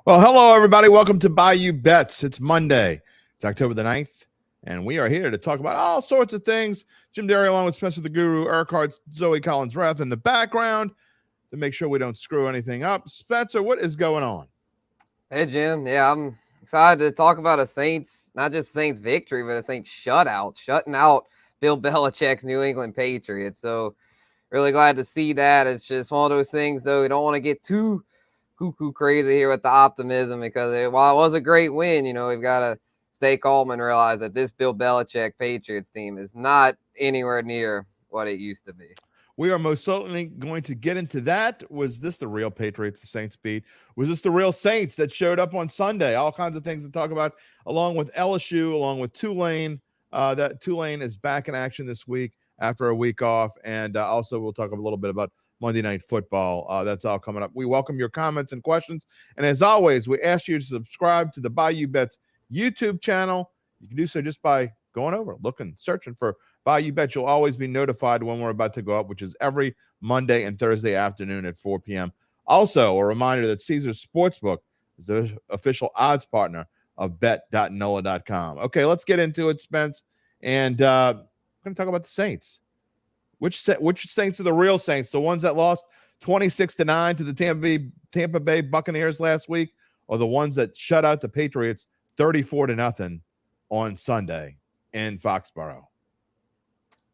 Well, hello, everybody. Welcome to Bayou Bets. It's Monday. It's October the 9th, and we are here to talk about all sorts of things. Jim Derry along with Spencer the Guru, Urquhart, Zoe Collins-Rath in the background to make sure we don't screw anything up. Spencer, what is going on? Hey, Jim. Yeah, I'm excited to talk about a Saints, not just Saints victory, but a Saints shutout, shutting out Bill Belichick's New England Patriots. So really glad to see that. It's just one of those things, though. We don't want to get too cuckoo crazy here with the optimism because while it was a great win, we've got to stay calm and realize that this Bill Belichick Patriots team is not anywhere near what it used to be. We are most certainly going to get into that. Was this the real Patriots the Saints beat? Was this the real Saints that showed up on Sunday? All kinds of things to talk about, along with LSU, along with Tulane. That Tulane is back in action this week after a week off. And also we'll talk a little bit about Monday Night Football. That's all coming up. We welcome your comments and questions. And as always, we ask you to subscribe to the Bayou Bets YouTube channel. You can do so just by going over, looking, searching for Bayou Bet. You'll always be notified when we're about to go up, which is every Monday and Thursday afternoon at 4 p.m. Also, a reminder that Caesars Sportsbook is the official odds partner of bet.NOLA.com. Okay, let's get into it, Spence. And we're going to talk about the Saints. Which Saints are the real Saints? The ones that lost 26-9 to the Tampa Bay Buccaneers last week, or the ones that shut out the Patriots 34-0 on Sunday in Foxborough?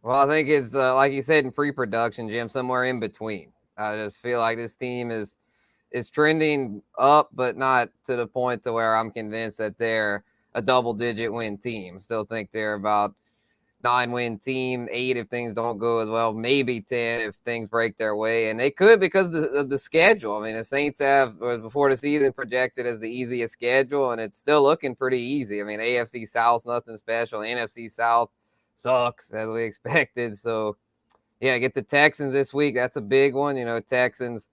Well, I think it's like you said in pre-production, Jim, somewhere in between. I just feel like this team is trending up, but not to the point to where I'm convinced that they're a double-digit win team. Still think they're about 9-win team, 8 if things don't go as well, maybe 10 if things break their way, and they could because of the schedule. I mean, the Saints have before the season projected as the easiest schedule, and it's still looking pretty easy. I mean, AFC South, nothing special. NFC South sucks as we expected. So, yeah, get the Texans this week. That's a big one. Texans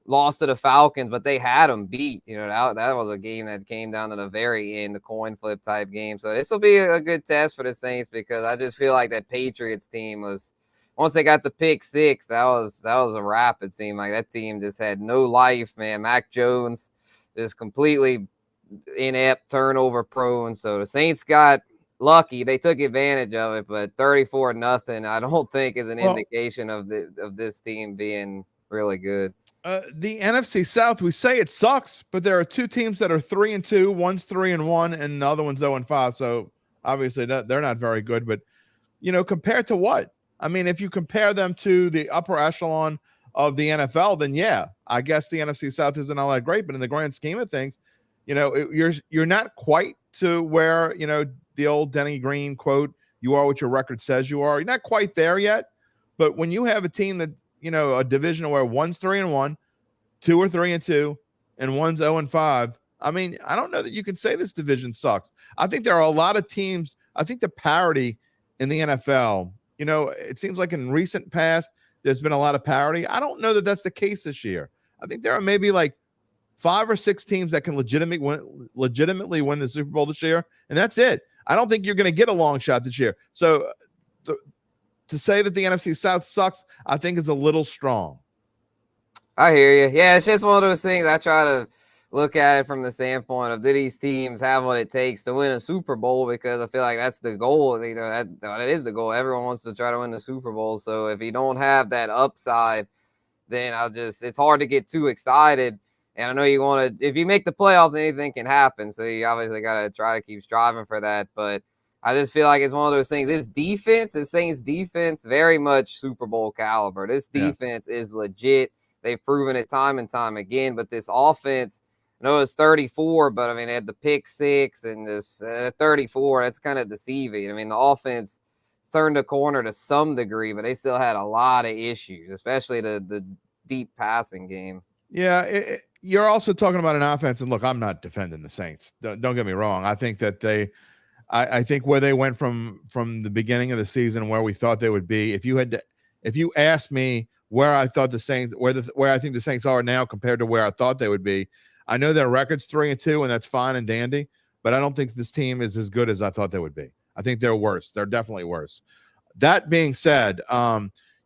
lost to the Falcons, but they had them beat. That was a game that came down to the very end, the coin flip type game. So this will be a good test for the Saints because I just feel like that Patriots team was, once they got the pick six, that was a wrap. It seemed like that team just had no life, man. Mac Jones just completely inept, turnover prone. So the Saints got lucky. They took advantage of it, but 34-0, I don't think is an indication of this team being really good. The NFC South, we say it sucks, but there are two teams that are 3-2. One's 3-1, and the other one's 0-5. So obviously they're not very good. But compared to what? I mean, if you compare them to the upper echelon of the NFL, then yeah, I guess the NFC South isn't all that great. But in the grand scheme of things, you're not quite to where the old Denny Green quote, "You are what your record says you are." You're not quite there yet. But when you have a team that a division where one's 3-1, 2 are 3-2, and one's 0-5. I mean, I don't know that you can say this division sucks. I think there are a lot of teams. I think the parity in the NFL, it seems like in recent past, there's been a lot of parity. I don't know that that's the case this year. I think there are maybe like 5 or 6 teams that can legitimately win the Super Bowl this year, and that's it. I don't think you're going to get a long shot this year. So to say that the NFC South sucks, I think is a little strong. I hear you. Yeah, it's just one of those things. I try to look at it from the standpoint of, do these teams have what it takes to win a Super Bowl? Because I feel like that's the goal. That is the goal. Everyone wants to try to win the Super Bowl. So if you don't have that upside, then it's hard to get too excited. And I know you want to, if you make the playoffs, anything can happen. So you obviously got to try to keep striving for that. But I just feel like it's one of those things. This Saints defense, very much Super Bowl caliber. This defense is legit. They've proven it time and time again. But this offense, I know it's 34, but I mean, they had the pick six and this 34. That's kind of deceiving. I mean, the offense turned a corner to some degree, but they still had a lot of issues, especially the deep passing game. Yeah, you're also talking about an offense. And look, I'm not defending the Saints. Don't get me wrong. I think that I think where they went from the beginning of the season, where we thought they would be, if you asked me where I thought the Saints, where I think the Saints are now compared to where I thought they would be, I know their record's 3-2, and that's fine and dandy, but I don't think this team is as good as I thought they would be. I think they're worse. They're definitely worse. That being said,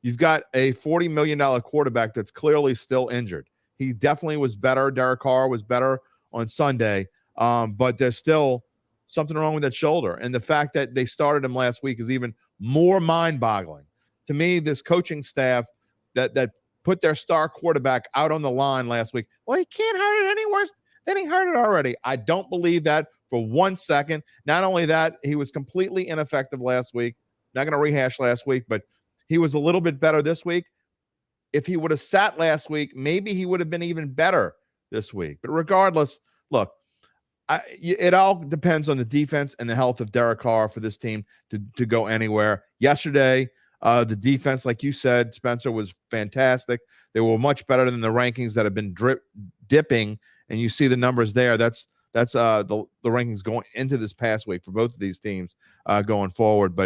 you've got a $40 million quarterback that's clearly still injured. He definitely was better. Derek Carr was better on Sunday. But there's still something wrong with that shoulder. And the fact that they started him last week is even more mind-boggling. To me, this coaching staff that put their star quarterback out on the line last week, well, he can't hurt it any worse than he hurt it already. I don't believe that for 1 second. Not only that, he was completely ineffective last week. Not going to rehash last week, but he was a little bit better this week. If he would have sat last week, maybe he would have been even better this week. But regardless, look, it all depends on the defense and the health of Derek Carr for this team to go anywhere. Yesterday, the defense, like you said, Spencer, was fantastic. They were much better than the rankings that have been dipping, and you see the numbers there. That's the rankings going into this past week for both of these teams going forward.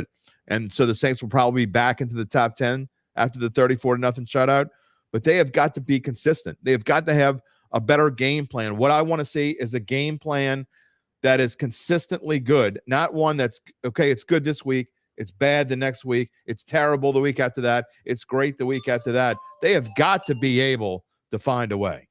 And so the Saints will probably be back into the top 10 after the 34-0 shutout. But they have got to be consistent. They have got to have a better game plan. What I want to see is a game plan that is consistently good, not one that's, okay, it's good this week, it's bad the next week, it's terrible the week after that, it's great the week after that. They have got to be able to find a way.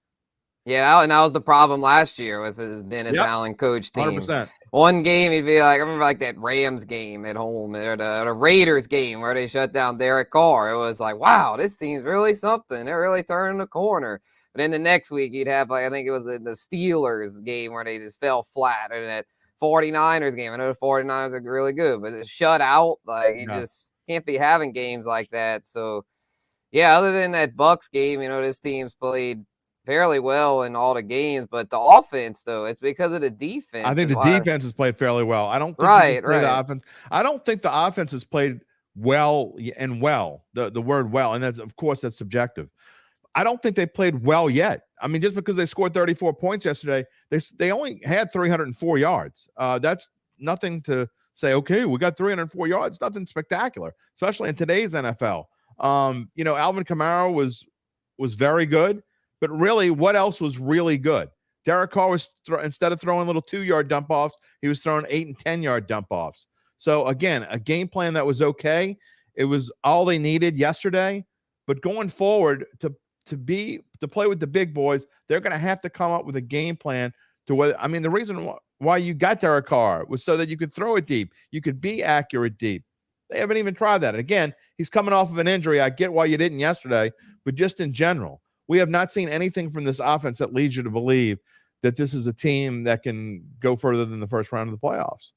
Yeah, and that was the problem last year with his Dennis Allen coach team. 100%. One game, he'd be like, I remember like that Rams game at home or the Raiders game where they shut down Derek Carr. It was like, wow, this team's really something. They're really turning the corner. But then the next week, you'd have, like, I think it was the Steelers game where they just fell flat. And that 49ers game, I know the 49ers are really good, but it's shut out. Like, you just can't be having games like that. So, yeah, other than that Bucs game, this team's played fairly well in all the games, but the offense, though, it's because of the defense. I think the defense has played fairly well. I don't think the offense. I don't think the offense has played well. The word well, and that's, of course, that's subjective. I don't think they played well yet. I mean, just because they scored 34 points yesterday, they only had 304 yards. That's nothing to say, okay, we got 304 yards. Nothing spectacular, especially in today's NFL. Alvin Kamara was very good. But really, what else was really good? Derek Carr was, instead of throwing little 2-yard dump-offs, he was throwing 8- and 10-yard dump-offs. So, again, a game plan that was okay. It was all they needed yesterday. But going forward, to play with the big boys, they're going to have to come up with a game plan to whether – I mean, the reason why you got Derek Carr was so that you could throw it deep. You could be accurate deep. They haven't even tried that. And again, he's coming off of an injury. I get why you didn't yesterday, but just in general. We have not seen anything from this offense that leads you to believe that this is a team that can go further than the first round of the playoffs.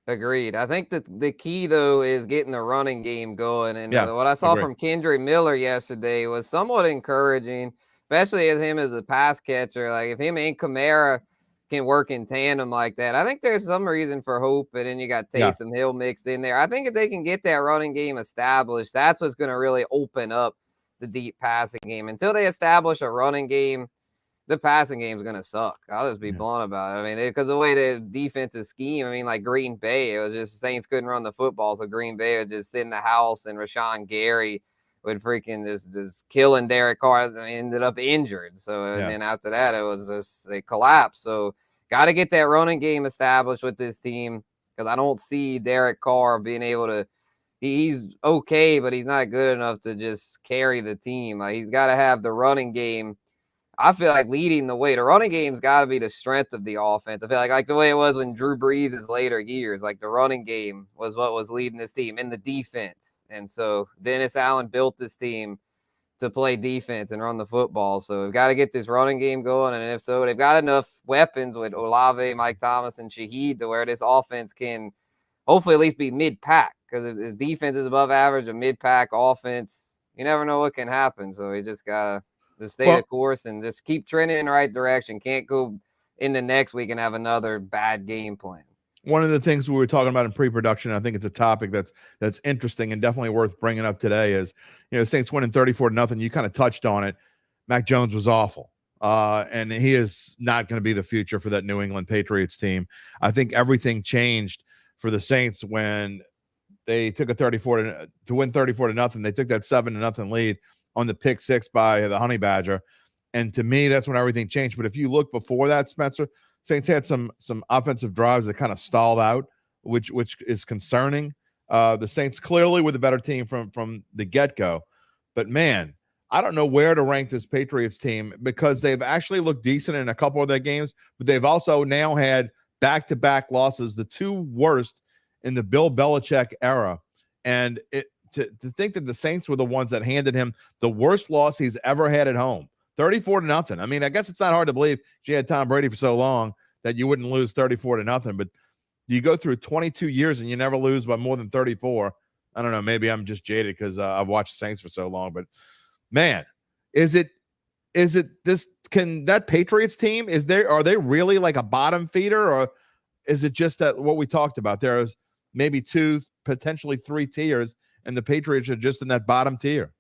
Agreed. I think that the key, though, is getting the running game going. And what I saw from Kendre Miller yesterday was somewhat encouraging, especially as him as a pass catcher. Like, if him and Kamara can work in tandem like that, I think there's some reason for hope. And then you got Taysom Hill mixed in there. I think if they can get that running game established, that's what's going to really open up the deep passing game. Until they establish a running game, the passing game is going to suck. I'll just be blunt about it. I mean, because the way the defense is scheme, I mean, like Green Bay, it was just the Saints couldn't run the football, so Green Bay would just sit in the house, and Rashawn Gary would freaking just killing Derek Carr and ended up injured. So, and then after that, it was just a collapse. So, got to get that running game established with this team, because I don't see Derek Carr being able to. He's okay, but he's not good enough to just carry the team. Like, he's got to have the running game. I feel like leading the way. The running game's got to be the strength of the offense. I feel like the way it was when Drew Brees' later years, like the running game was what was leading this team and the defense. And so Dennis Allen built this team to play defense and run the football. So we've got to get this running game going. And if so, they've got enough weapons with Olave, Mike Thomas, and Shaheed to where this offense can hopefully at least be mid-pack. Because if defense is above average, a mid-pack offense, you never know what can happen. So we just got to just stay the course and just keep trending in the right direction. Can't go in the next week and have another bad game plan. One of the things we were talking about in pre-production, I think it's a topic that's interesting and definitely worth bringing up today is, Saints winning 34-0. You kind of touched on it. Mac Jones was awful. And he is not going to be the future for that New England Patriots team. I think everything changed for the Saints when they took a 34 to win 34-0. They took that 7-0 lead on the pick six by the Honey Badger. And to me, that's when everything changed. But if you look before that, Spencer, Saints had some offensive drives that kind of stalled out, which is concerning. The Saints clearly were the better team from the get-go. But, man, I don't know where to rank this Patriots team because they've actually looked decent in a couple of their games, but they've also now had back-to-back losses, the two worst in the Bill Belichick era. And to think that the Saints were the ones that handed him the worst loss he's ever had at home, 34-0. I mean, I guess it's not hard to believe you had Tom Brady for so long that you wouldn't lose 34-0, but you go through 22 years and you never lose by more than 34. I don't know. Maybe I'm just jaded because I've watched the Saints for so long, but man, is it this, can that Patriots team, are they really like a bottom feeder, or is it just that what we talked about? There's maybe 2, potentially 3 tiers, and the Patriots are just in that bottom tier.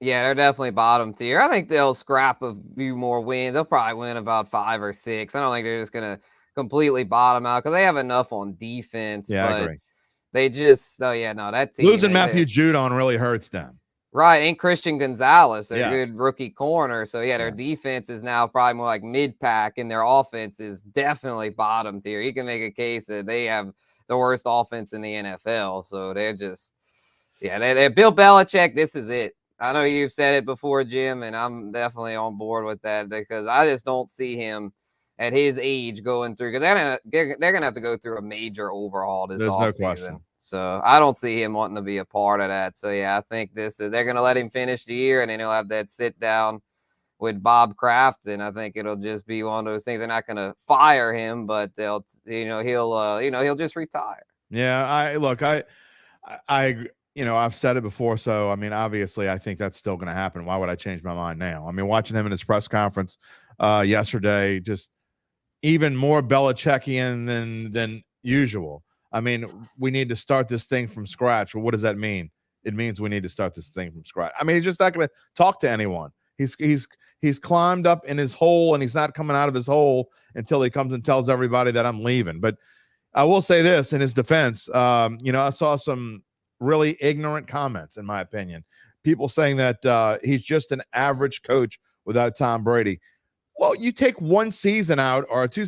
Yeah, they're definitely bottom tier. I think they'll scrap a few more wins. They'll probably win about 5 or 6. I don't think they're just going to completely bottom out because they have enough on defense. Yeah, but I agree. They just, that team. Losing Matthew Judon really hurts them. Right, and Christian Gonzalez, they're Yes. good rookie corner. So, their defense is now probably more like mid-pack, and their offense is definitely bottom tier. You can make a case that they have the worst offense in the NFL. So, they're just, they're Bill Belichick, this is it. I know you've said it before, Jim, and I'm definitely on board with that because I just don't see him at his age going through, because they're gonna have to go through a major overhaul this offseason. No question. So I don't see him wanting to be a part of that. So I think they're gonna let him finish the year, and then he'll have that sit down with Bob Kraft, and I think it'll just be one of those things. They're not gonna fire him, but he'll just retire. Yeah, I I've said it before. So, I mean, obviously, I think that's still going to happen. Why would I change my mind now? I mean, watching him in his press conference yesterday, just even more Belichickian than usual. I mean, we need to start this thing from scratch. Well, what does that mean? It means we need to start this thing from scratch. I mean, he's just not going to talk to anyone. He's climbed up in his hole, and he's not coming out of his hole until he comes and tells everybody that I'm leaving. But I will say this in his defense. I saw some really ignorant comments, in my opinion. People saying that he's just an average coach without Tom Brady. Well, you take one season out or 2,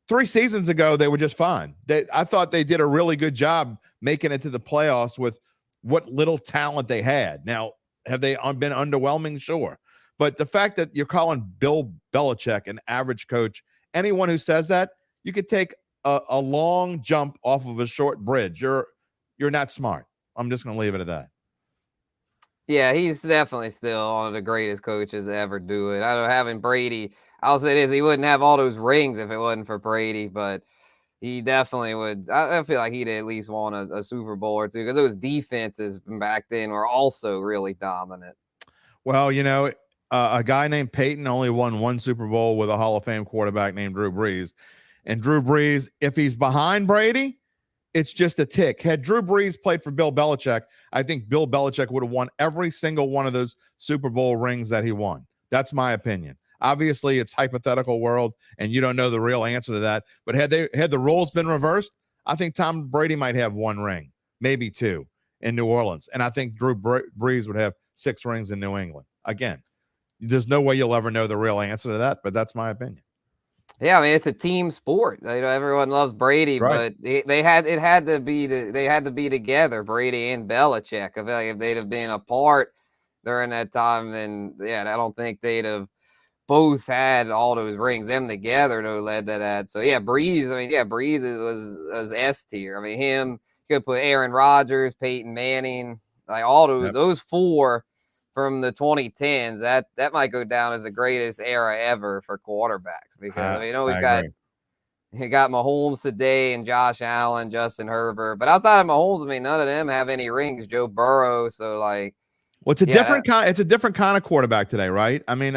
3 seasons ago, they were just fine. I thought they did a really good job making it to the playoffs with what little talent they had. Now, have they been underwhelming? Sure. But the fact that you're calling Bill Belichick an average coach, anyone who says that, you could take a long jump off of a short bridge. You're not smart. I'm just going to leave it at that. Yeah, he's definitely still one of the greatest coaches to ever do it. I don't having Brady. I'll say this: he wouldn't have all those rings if it wasn't for Brady, but he definitely would. I feel like he'd at least won a Super Bowl or two because those defenses back then were also really dominant. Well, a guy named Peyton only won 1 Super Bowl with a Hall of Fame quarterback named Drew Brees. And Drew Brees, if he's behind Brady, it's just a tick. Had Drew Brees played for Bill Belichick, I think Bill Belichick would have won every single one of those Super Bowl rings that he won. That's my opinion. Obviously, it's hypothetical world, and you don't know the real answer to that. But had the roles been reversed, I think Tom Brady might have 1 ring, maybe 2 in New Orleans. And I think Drew Brees would have 6 rings in New England. Again, there's no way you'll ever know the real answer to that, but that's my opinion. Yeah, I mean, it's a team sport. Everyone loves Brady, right, but they had to be together, Brady and Belichick. I feel like if they'd have been apart during that time, then I don't think they'd have both had all those rings. Them together though led to that. So Breeze. I mean, Breeze was S tier. I mean, him, you could put Aaron Rodgers, Peyton Manning, like all those 4 from the 2010s, that might go down as the greatest era ever for quarterbacks because we got Mahomes today and Josh Allen, Justin Herbert, but outside of Mahomes, I mean, none of them have any rings. Joe Burrow, so like, well, it's a different kind. It's a different kind of quarterback today, right? I mean,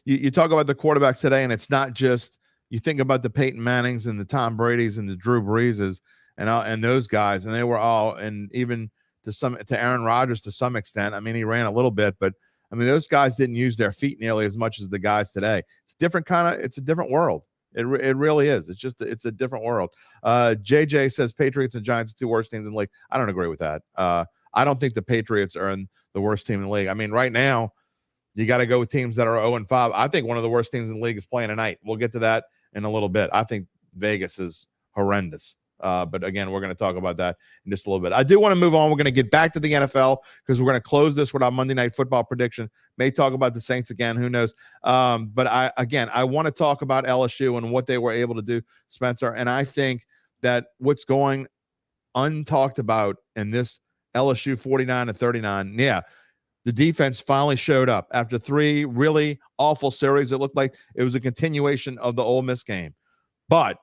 you talk about the quarterbacks today, and it's not just you think about the Peyton Mannings and the Tom Bradys and the Drew Breeses and those guys, and they were all, and even to Aaron Rodgers to some extent. I mean, he ran a little bit, but I mean, those guys didn't use their feet nearly as much as the guys today. It's it's a different world. It really is. It's a different world. JJ says Patriots and Giants are 2 worst teams in the league. I don't agree with that. I don't think the Patriots are in the worst team in the league. I mean, right now, you got to go with teams that are 0-5. I think one of the worst teams in the league is playing tonight. We'll get to that in a little bit. I think Vegas is horrendous. But again, we're going to talk about that in just a little bit. I do want to move on. We're going to get back to the NFL because we're going to close this with our Monday Night Football prediction. May talk about the Saints again. Who knows? But I want to talk about LSU and what they were able to do, Spencer. And I think that what's going untalked about in this LSU 49-39, yeah, the defense finally showed up after 3 really awful series. It looked like it was a continuation of the Ole Miss game. But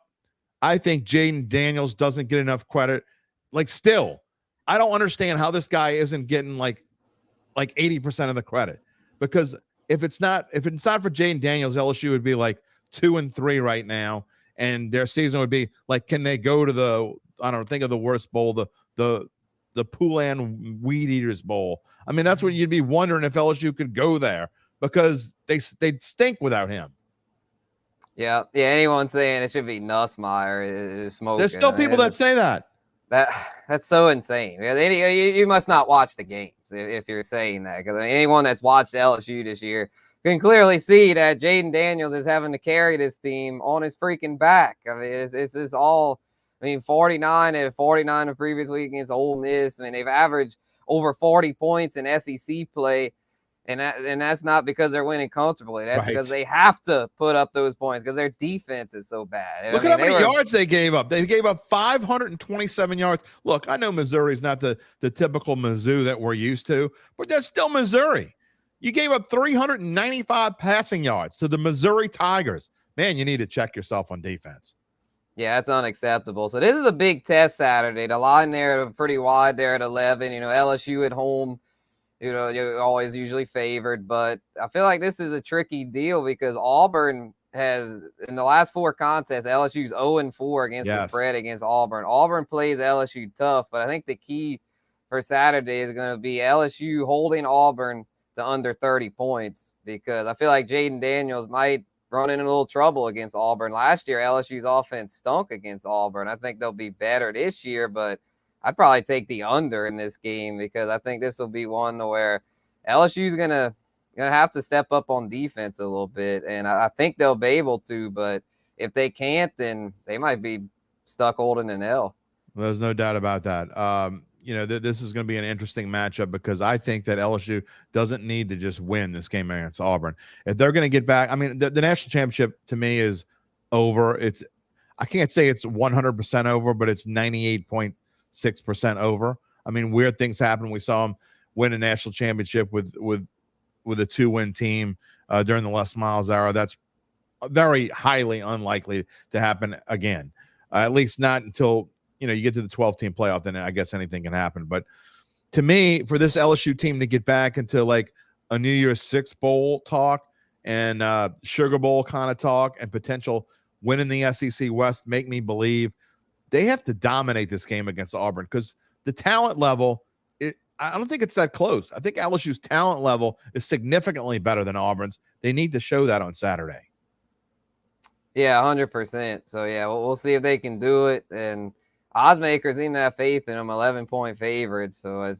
I think Jayden Daniels doesn't get enough credit. Like, still, I don't understand how this guy isn't getting like 80% of the credit. Because if it's not for Jayden Daniels, LSU would be like 2-3 right now, and their season would be like, can they go to the, I don't think of the worst bowl, the Tulane Weed Eaters Bowl. I mean, that's what you'd be wondering if LSU could go there, because they'd stink without him. Yeah. Anyone saying it should be Nussmeier is smoking. There's still people that say that. That's so insane. You must not watch the games if you're saying that, because anyone that's watched LSU this year can clearly see that Jayden Daniels is having to carry this team on his freaking back. I mean, it's all. I mean, 49 the previous week against Ole Miss. I mean, they've averaged over 40 points in SEC play, and that's not because they're winning comfortably. That's because they have to put up those points because their defense is so bad. Look at how many yards they gave up. They gave up 527 yards. Look, I know Missouri's not the typical Mizzou that we're used to, but that's still Missouri. You gave up 395 passing yards to the Missouri Tigers. Man, you need to check yourself on defense. Yeah, that's unacceptable. So this is a big test Saturday. The line there pretty wide there at 11. LSU at home, you're always usually favored. But I feel like this is a tricky deal because Auburn has, in the last 4 contests, LSU's 0-4 against the spread against Auburn. Auburn plays LSU tough, but I think the key for Saturday is going to be LSU holding Auburn to under 30 points, because I feel like Jayden Daniels might run into a little trouble against Auburn. Last year, LSU's offense stunk against Auburn. I think they'll be better this year, but I'd probably take the under in this game, because I think this will be one where LSU's gonna have to step up on defense a little bit, and I think they'll be able to. But if they can't, then they might be stuck holding an L. There's no doubt about that. This is going to be an interesting matchup, because I think that LSU doesn't need to just win this game against Auburn. If they're going to get back, I mean, the national championship to me is over. I can't say it's 100% over, but it's 98.6% over. I mean, weird things happen. We saw them win a national championship with a 2-win team during the Les Miles era. That's very highly unlikely to happen again, at least not until you get to the 12-team playoff. Then I guess anything can happen. But to me, for this LSU team to get back into like a New Year's Six bowl talk and Sugar Bowl kind of talk and potential win in the SEC West, make me believe they have to dominate this game against Auburn, because the talent level, I don't think it's that close. I think LSU's talent level is significantly better than Auburn's. They need to show that on Saturday. Yeah, 100%. So, yeah, we'll see if they can do it. And oddsmakers seem to have faith in them, 11-point favorites. So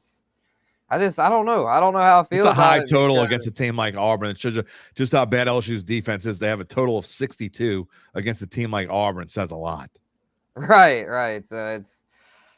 I don't know. I don't know how I feel. It's a high total against a team like Auburn. It shows you just how bad LSU's defense is. They have a total of 62 against a team like Auburn. It says a lot. Right. So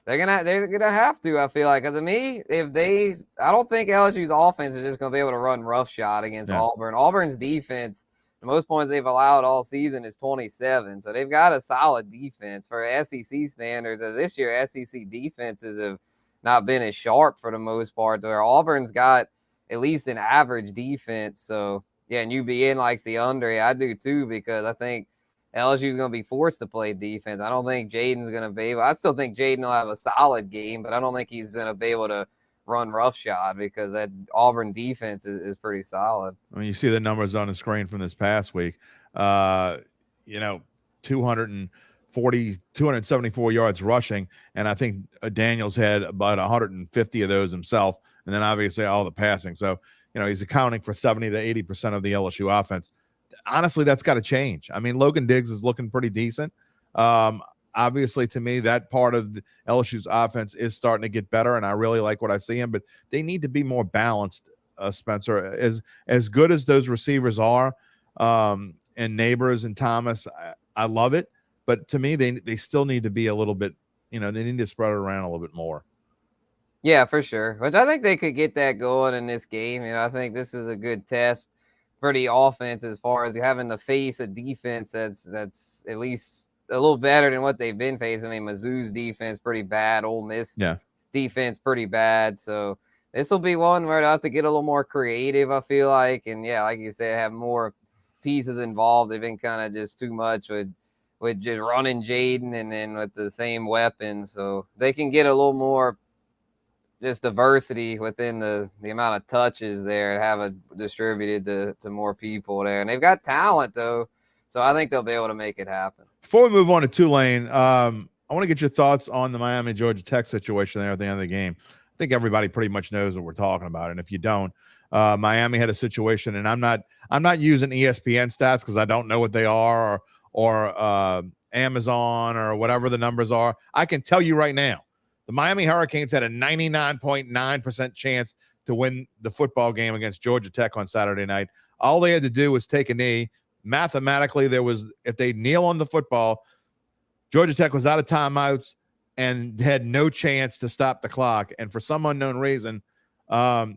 they're gonna have to. I feel like, because to me, I don't think LSU's offense is just gonna be able to run roughshod against Auburn. Auburn's defense, the most points they've allowed all season is 27. So they've got a solid defense for SEC standards. This year, SEC defenses have not been as sharp for the most part, where Auburn's got at least an average defense. So, yeah, and UBN likes the under. Yeah, I do too, because I think LSU is going to be forced to play defense. I don't think Jayden's going to be able – I still think Jayden will have a solid game, but I don't think he's going to be able to run roughshod, because that Auburn defense is pretty solid. I mean, you see the numbers on the screen from this past week. 274 yards rushing, and I think Daniels had about 150 of those himself, and then obviously all the passing. So, he's accounting for 70 to 80% of the LSU offense. Honestly, that's got to change. I mean, Logan Diggs is looking pretty decent. Obviously, to me, that part of the LSU's offense is starting to get better, and I really like what I see him. But they need to be more balanced, Spencer. As good as those receivers are, and Neighbors and Thomas, I love it. But to me, they still need to be a little bit they need to spread it around a little bit more. Yeah, for sure. Which I think they could get that going in this game. I think this is a good test for the offense as far as having to face a defense that's at least a little better than what they've been facing. I mean, Mizzou's defense pretty bad. Ole Miss defense pretty bad. So this will be one where they'll have to get a little more creative, I feel like. And yeah, like you said, have more pieces involved. They've been kind of just too much with just running Jayden and then with the same weapons. So they can get a little more just diversity within the amount of touches there and have it distributed to more people there. And they've got talent, though. So I think they'll be able to make it happen. Before we move on to Tulane, I want to get your thoughts on the Miami-Georgia Tech situation there at the end of the game. I think everybody pretty much knows what we're talking about. And if you don't, Miami had a situation, and I'm not using ESPN stats because I don't know what they are or Amazon or whatever the numbers are. I can tell you right now, the Miami Hurricanes had a 99.9% chance to win the football game against Georgia Tech on Saturday night. All they had to do was take a knee. Mathematically, if they kneel on the football, Georgia Tech was out of timeouts and had no chance to stop the clock. And for some unknown reason, they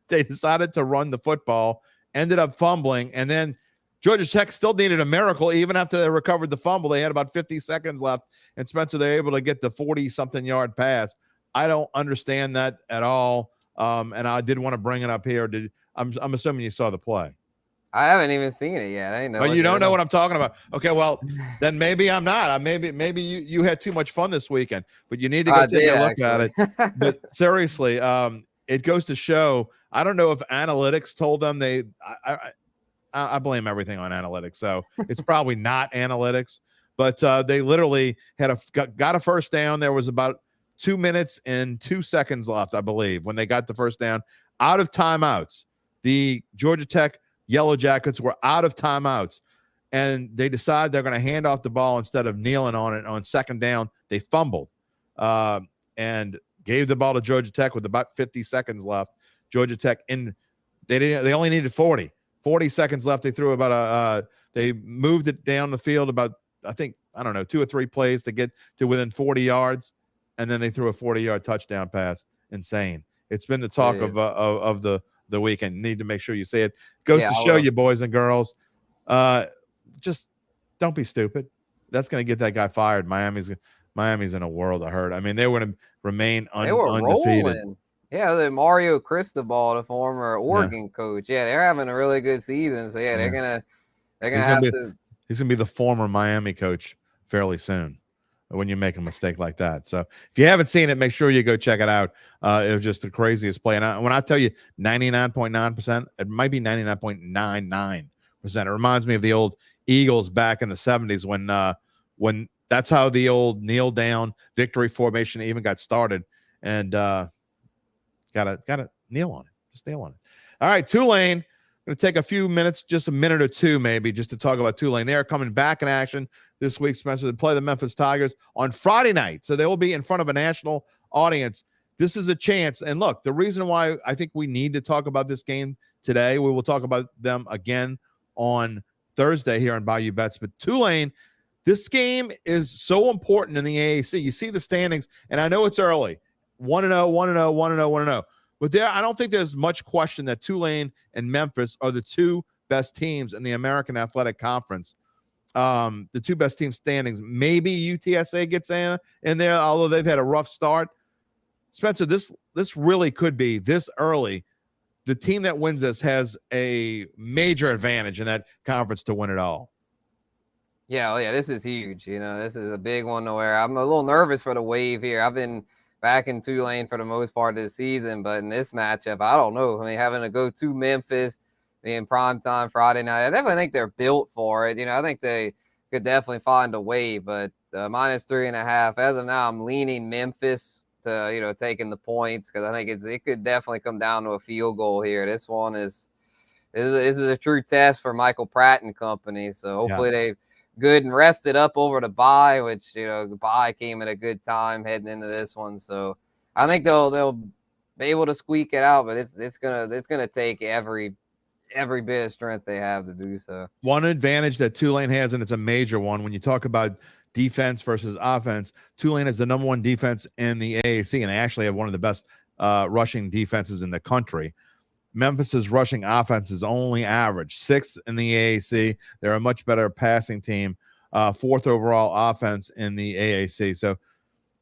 decided to run the football, ended up fumbling, and then Georgia Tech still needed a miracle. Even after they recovered the fumble, they had about 50 seconds left, and Spencer, they were able to get the 40-something yard pass. I don't understand that at all, and I did want to bring it up here. I'm assuming you saw the play. I haven't even seen it yet. I didn't know. Oh, you don't know what I'm talking about? Okay, well, then maybe I'm not. Maybe you had too much fun this weekend, but you need to go take a look at it. But seriously, it goes to show. I don't know if analytics told them I blame everything on analytics, so it's probably not analytics. But they literally got a first down. There was about 2 minutes and 2 seconds left, I believe, when they got the first down out of timeouts. The Georgia Tech Yellow Jackets were out of timeouts, and they decide they're going to hand off the ball instead of kneeling on it on second down. They fumbled and gave the ball to Georgia Tech with about 50 seconds left. Georgia Tech they only needed 40 seconds left. They threw about they moved it down the field about, I think, 2 or 3 plays to get to within 40 yards, and then they threw a 40-yard touchdown pass. Insane. It's been the talk of the weekend. Need to make sure you say it. Goes to show you, boys and girls, just don't be stupid. That's going to get that guy fired. Miami's in a world of hurt. I mean, they were going to remain undefeated. Rolling. Yeah, the Mario Cristobal, the former Oregon coach. Yeah, they're having a really good season. So they're gonna he's gonna be the former Miami coach fairly soon when you make a mistake like that. So if you haven't seen it, make sure you go check it out. It was just the craziest play. And when I tell you 99.9%, it might be 99.99%. It reminds me of the old Eagles back in the 70s when that's how the old kneel down victory formation even got started. And gotta kneel on it. Just kneel on it. All right, Tulane. Going to take a few minutes, just a minute or two maybe, just to talk about Tulane. They are coming back in action this week, Spencer, to play the Memphis Tigers on Friday night. So they will be in front of a national audience. This is a chance. And look, the reason why I think we need to talk about this game today, we will talk about them again on Thursday here on Bayou Bets. But Tulane, this game is so important in the AAC. You see the standings, and I know it's early. 1-0, 1-0, 1-0, 1-0. But I don't think there's much question that Tulane and Memphis are the two best teams in the American Athletic Conference. The two best team standings. Maybe UTSA gets in there, although they've had a rough start. Spencer, this really could be this early. The team that wins this has a major advantage in that conference to win it all. Yeah, this is huge. This is a big one to where I'm a little nervous for the Wave here. I've been back in Tulane for the most part of the season, but in this matchup, I don't know. I mean, having to go to Memphis in primetime Friday night, I definitely think they're built for it. I think they could definitely find a way, but -3.5 as of now, I'm leaning Memphis to taking the points because I think it could definitely come down to a field goal here. This one is a true test for Michael Pratt and company. So hopefully they've good and rested up over the bye, which the bye came at a good time heading into this one. So I think they'll be able to squeak it out, but it's gonna take every bit of strength they have to do so. One advantage that Tulane has, and it's a major one, when you talk about defense versus offense, Tulane is the number one defense in the AAC, and they actually have one of the best rushing defenses in the country. Memphis's rushing offense is only average, 6th in the AAC. They're a much better passing team, 4th overall offense in the AAC. So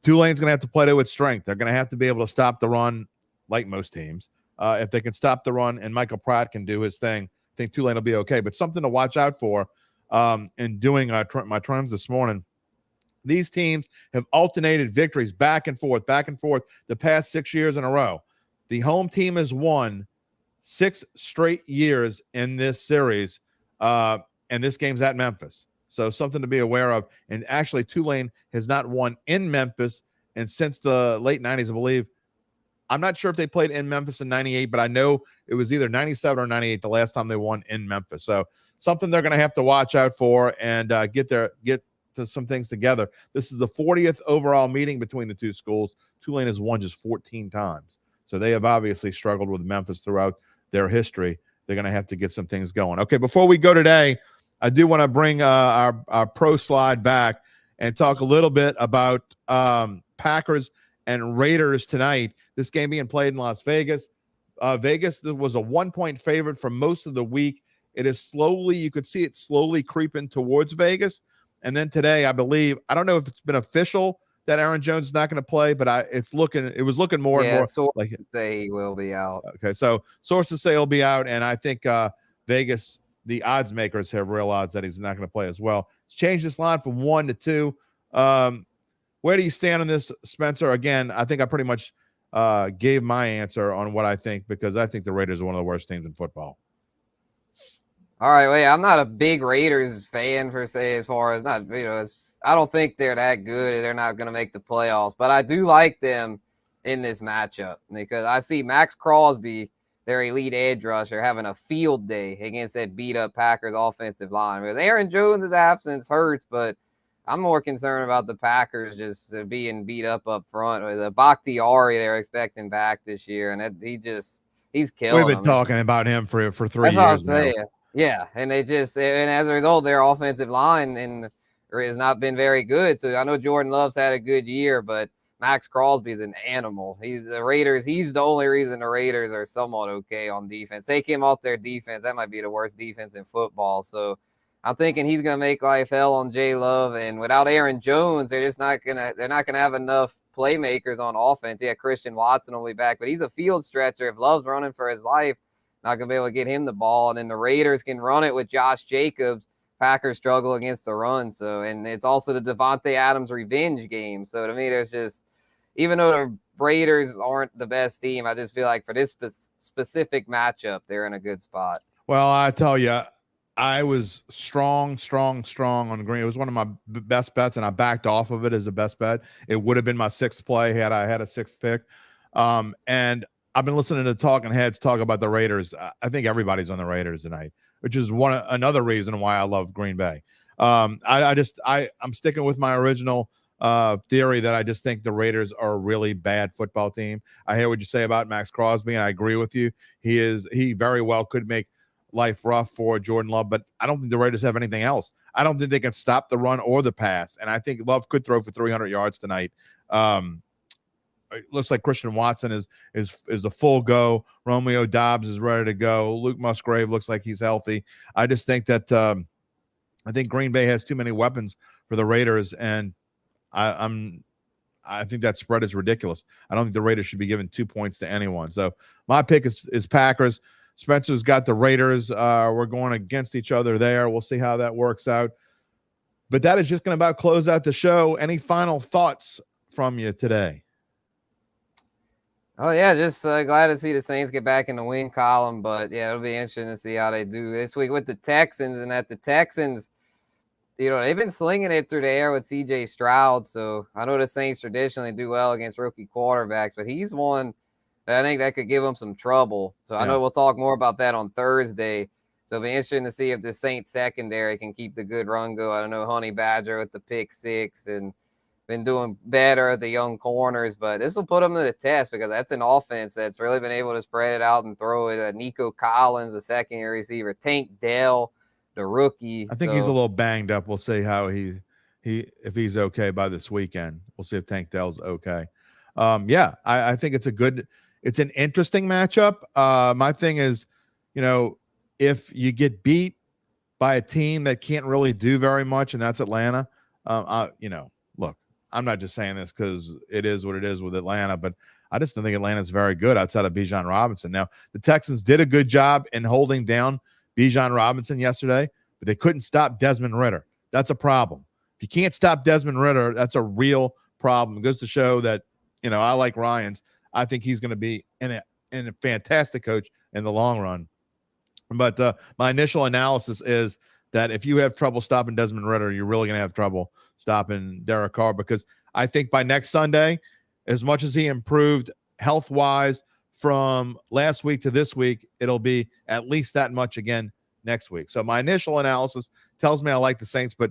Tulane's going to have to play to its strength. They're going to have to be able to stop the run like most teams. If they can stop the run and Michael Pratt can do his thing, I think Tulane will be okay. But something to watch out for in doing my trends this morning, these teams have alternated victories back and forth the past 6 years in a row. The home team has won 6 straight years in this series, and this game's at Memphis. So something to be aware of. And actually, Tulane has not won in Memphis and since the late 90s, I believe. I'm not sure if they played in Memphis in 98, but I know it was either 97 or 98 the last time they won in Memphis. So something they're going to have to watch out for and get to some things together. This is the 40th overall meeting between the two schools. Tulane has won just 14 times. So they have obviously struggled with Memphis throughout their history. They're going to have to get some things going. Okay, before we go today, I do want to bring our pro slide back and talk a little bit about Packers and Raiders tonight. This game being played in Las Vegas. Vegas was a 1-point favorite for most of the week. It is slowly, you could see it slowly creeping towards Vegas. And then today, I believe, I don't know if it's been official that Aaron Jones is not going to play, but it was looking more and more like sources say he will be out. Okay, so sources say he'll be out, and I think Vegas, the odds makers, have realized that he's not going to play as well. It's changed this line from 1 to 2. Where do you stand on this, Spencer? Again, I think I pretty much gave my answer on what I think, because I think the Raiders are one of the worst teams in football. All right, wait, I'm not a big Raiders fan per se, as far as I don't think they're that good. They're not going to make the playoffs, but I do like them in this matchup because I see Max Crosby, their elite edge rusher, having a field day against that beat-up Packers offensive line. Because Aaron Jones' absence hurts, but I'm more concerned about the Packers just being beat up front. With Bakhtiari, they're expecting back this year, and he's killing We've been talking about him for 3 That's years what I'm saying. now. Yeah, and and as a result, their offensive line has not been very good. So I know Jordan Love's had a good year, but Max Crosby's an animal. He's the only reason the Raiders are somewhat okay on defense. Take him off their defense, that might be the worst defense in football. So I'm thinking he's gonna make life hell on Jay Love. And without Aaron Jones, they're not gonna have enough playmakers on offense. Yeah, Christian Watson will be back, but he's a field stretcher. If Love's running for his life, not going to be able to get him the ball. And then the Raiders can run it with Josh Jacobs. Packers struggle against the run. So, and it's also the Devontae Adams revenge game. So to me, there's just, even though the Raiders aren't the best team, I just feel like for this specific matchup, they're in a good spot. Well, I tell you, I was strong on Green. It was one of my best bets, and I backed off of it as a best bet. It would have been my 6th play had I had a 6th pick. And I've been listening to Talking Heads talk about the Raiders. I think everybody's on the Raiders tonight, which is another reason why I love Green Bay. I'm sticking with my original theory that I just think the Raiders are a really bad football team. I hear what you say about Max Crosby, and I agree with you. He very well could make life rough for Jordan Love, but I don't think the Raiders have anything else. I don't think they can stop the run or the pass, and I think Love could throw for 300 yards tonight. It looks like Christian Watson is a full go. Romeo Dobbs is ready to go. Luke Musgrave looks like he's healthy. I just think that I think Green Bay has too many weapons for the Raiders, and I think that spread is ridiculous. I don't think the Raiders should be given 2 points to anyone. So my pick is Packers. Spencer's got the Raiders. We're going against each other there. We'll see how that works out. But that is just going to about close out the show. Any final thoughts from you today? Oh, yeah, just glad to see the Saints get back in the win column. But, yeah, it'll be interesting to see how they do this week with the Texans. And that the Texans, they've been slinging it through the air with C.J. Stroud. So I know the Saints traditionally do well against rookie quarterbacks, but he's one that I think that could give them some trouble. So I know we'll talk more about that on Thursday. So it'll be interesting to see if the Saints secondary can keep the good run go. I don't know, Honey Badger with the pick 6 and been doing better at the young corners, but this will put them to the test because that's an offense that's really been able to spread it out and throw it. Nico Collins, the second receiver, Tank Dell, the rookie. I think he's a little banged up. We'll see how he if he's okay by this weekend. We'll see if Tank Dell's okay. I think it's an interesting matchup. My thing is, if you get beat by a team that can't really do very much, and that's Atlanta, look, I'm not just saying this because it is what it is with Atlanta, but I just don't think Atlanta's very good outside of Bijan Robinson. Now, the Texans did a good job in holding down Bijan Robinson yesterday, but they couldn't stop Desmond Ridder. That's a problem. If you can't stop Desmond Ridder, that's a real problem. It goes to show that, I like Ryans. I think he's going to be a fantastic coach in the long run. But my initial analysis is that if you have trouble stopping Desmond Ridder, you're really going to have trouble stopping Derek Carr, because I think by next Sunday, as much as he improved health-wise from last week to this week, it'll be at least that much again next week. So my initial analysis tells me I like the Saints, but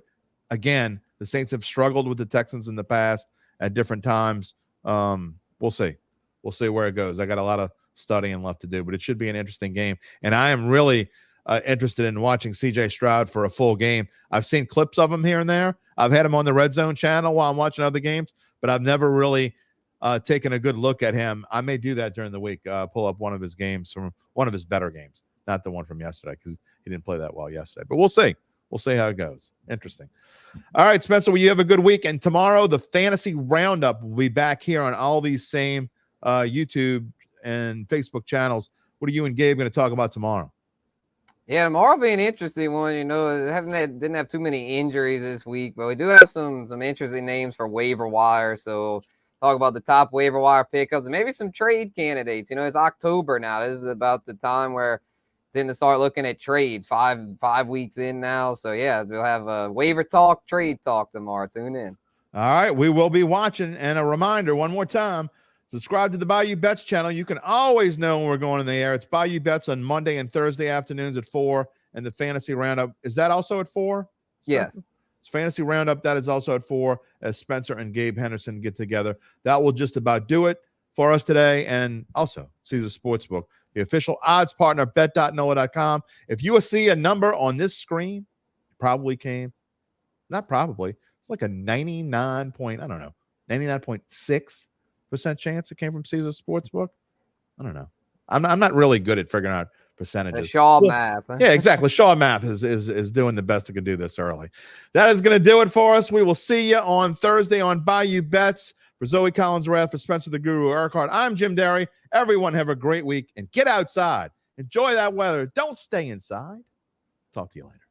again, the Saints have struggled with the Texans in the past at different times. We'll see. We'll see where it goes. I got a lot of studying left to do, but it should be an interesting game. And I am really interested in watching CJ Stroud for a full game. I've seen clips of him here and there. I've had him on the Red Zone channel while I'm watching other games, but I've never really taken a good look at him. I may do that during the week, pull up one of his games from one of his better games, not the one from yesterday, because he didn't play that well yesterday. But we'll see. We'll see how it goes. Interesting. All right, Spencer, well, you have a good week. And tomorrow, the Fantasy Roundup will be back here on all these same YouTube and Facebook channels. What are you and Gabe going to talk about tomorrow? Yeah, tomorrow will be an interesting one. Didn't have too many injuries this week, but we do have some interesting names for waiver wire. So talk about the top waiver wire pickups and maybe some trade candidates. It's October now. This is about the time where it's in to start looking at trades. Five weeks in now. So yeah, we'll have a waiver talk, trade talk tomorrow. Tune in. All right, we will be watching. And a reminder, one more time, subscribe to the Bayou Bets channel. You can always know when we're going in the air. It's Bayou Bets on Monday and Thursday afternoons at 4, and the Fantasy Roundup. Is that also at 4? Yes. It's Fantasy Roundup. That is also at 4 as Spencer and Gabe Henderson get together. That will just about do it for us today. And also, Caesar Sportsbook, the official odds partner, bet.NOLA.com. If you see a number on this screen, it probably came, not probably, it's like a 99.6% chance it came from Caesar Sportsbook. I don't know. I'm not really good at figuring out percentages. The Shaw math. Yeah, exactly. Shaw math is doing the best it could do this early. That is going to do it for us. We will see you on Thursday on Bayou Bets. For Zoe Collins-Rath, for Spencer the Guru Urquhart, I'm Jim Derry. Everyone have a great week and get outside. Enjoy that weather. Don't stay inside. Talk to you later.